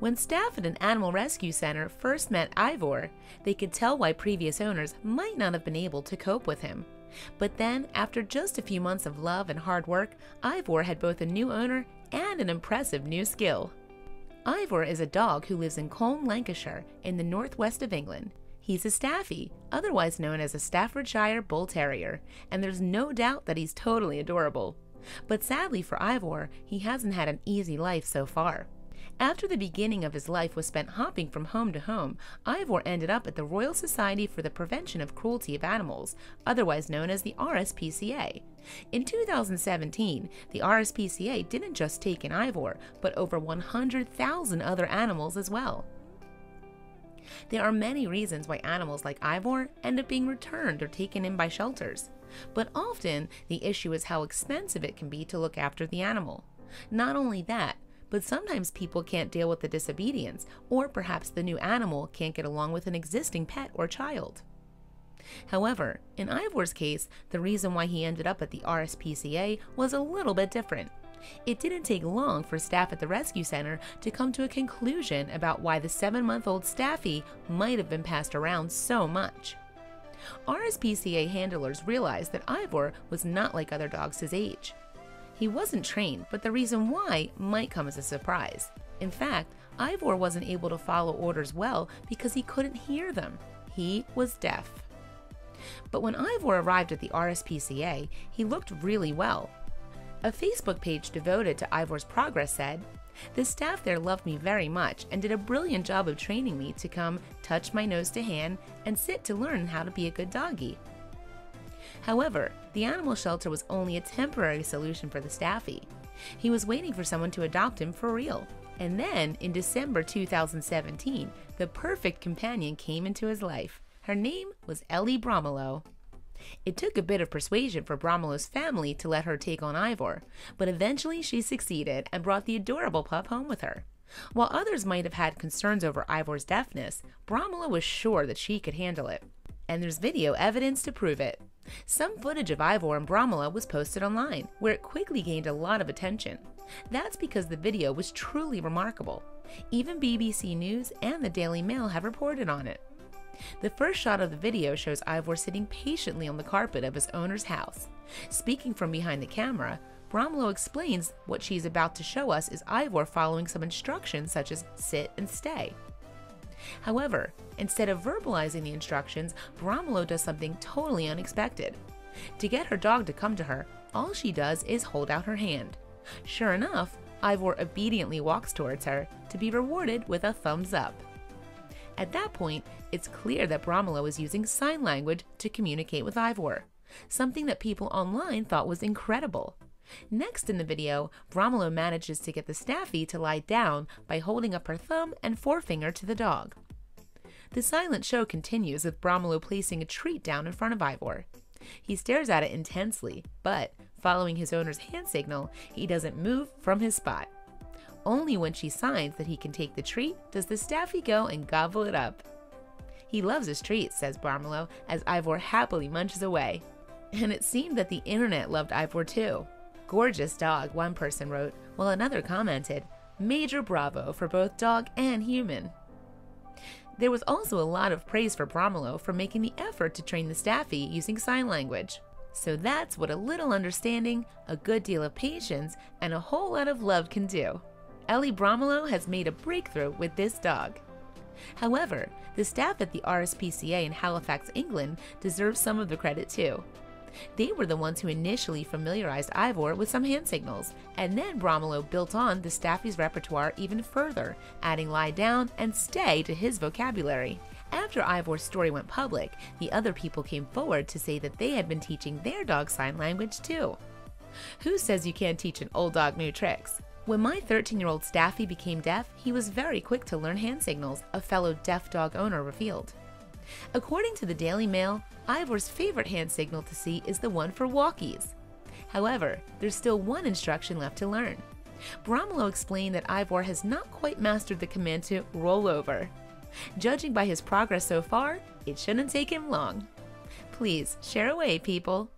When staff at an animal rescue center first met Ivor, they could tell why previous owners might not have been able to cope with him. But then, after just a few months of love and hard work, Ivor had both a new owner and an impressive new skill. Ivor is a dog who lives in Colne, Lancashire, in the northwest of England. He's a Staffy, otherwise known as a Staffordshire Bull Terrier, and there's no doubt that he's totally adorable. But sadly for Ivor, he hasn't had an easy life so far. After the beginning of his life was spent hopping from home to home, Ivor ended up at the Royal Society for the Prevention of Cruelty of Animals, otherwise known as the RSPCA. In 2017, the RSPCA didn't just take in Ivor, but over 100,000 other animals as well. There are many reasons why animals like Ivor end up being returned or taken in by shelters, but often the issue is how expensive it can be to look after the animal. Not only that, but sometimes people can't deal with the disobedience, or perhaps the new animal can't get along with an existing pet or child. However, in Ivor's case, the reason why he ended up at the RSPCA was a little bit different. It didn't take long for staff at the rescue center to come to a conclusion about why the 7-month-old Staffy might have been passed around so much. RSPCA handlers realized that Ivor was not like other dogs his age. He wasn't trained, but the reason why might come as a surprise. In fact, Ivor wasn't able to follow orders well because he couldn't hear them. He was deaf. But when Ivor arrived at the RSPCA, he looked really well. A Facebook page devoted to Ivor's progress said, "The staff there loved me very much and did a brilliant job of training me to come, touch my nose to hand, and sit to learn how to be a good doggy." However, the animal shelter was only a temporary solution for the Staffy. He was waiting for someone to adopt him for real. And then, in December 2017, the perfect companion came into his life. Her name was Ellie Bromelo. It took a bit of persuasion for Bromelo's family to let her take on Ivor, but eventually she succeeded and brought the adorable pup home with her. While others might have had concerns over Ivor's deafness, Bromelo was sure that she could handle it. And there's video evidence to prove it. Some footage of Ivor and Bromelo was posted online, where it quickly gained a lot of attention. That's because the video was truly remarkable. Even BBC News and the Daily Mail have reported on it. The first shot of the video shows Ivor sitting patiently on the carpet of his owner's house. Speaking from behind the camera, Bromelo explains what she's about to show us is Ivor following some instructions such as sit and stay. However, instead of verbalizing the instructions, Bromelo does something totally unexpected. To get her dog to come to her, all she does is hold out her hand. Sure enough, Ivor obediently walks towards her, to be rewarded with a thumbs up. At that point, it's clear that Bromelo is using sign language to communicate with Ivor, something that people online thought was incredible. Next in the video, Bromelo manages to get the Staffy to lie down by holding up her thumb and forefinger to the dog. The silent show continues with Bromelo placing a treat down in front of Ivor. He stares at it intensely, but, following his owner's hand signal, he doesn't move from his spot. Only when she signs that he can take the treat does the Staffy go and gobble it up. "He loves his treats," says Bromelo, as Ivor happily munches away. And it seemed that the internet loved Ivor too. "Gorgeous dog," one person wrote, while another commented, "Major bravo for both dog and human." There was also a lot of praise for Bromelo for making the effort to train the Staffy using sign language. So that's what a little understanding, a good deal of patience, and a whole lot of love can do. Ellie Bromelo has made a breakthrough with this dog. However, the staff at the RSPCA in Halifax, England deserves some of the credit too. They were the ones who initially familiarized Ivor with some hand signals, and then Bromelo built on the Staffy's repertoire even further, adding lie down and stay to his vocabulary. After Ivor's story went public, the other people came forward to say that they had been teaching their dog sign language too. Who says you can't teach an old dog new tricks? When my 13-year-old Staffy became deaf, he was very quick to learn hand signals, a fellow deaf dog owner revealed. According to the Daily Mail, Ivor's favorite hand signal to see is the one for walkies. However, there's still one instruction left to learn. Bromelo explained that Ivor has not quite mastered the command to roll over. Judging by his progress so far, it shouldn't take him long. Please share away, people.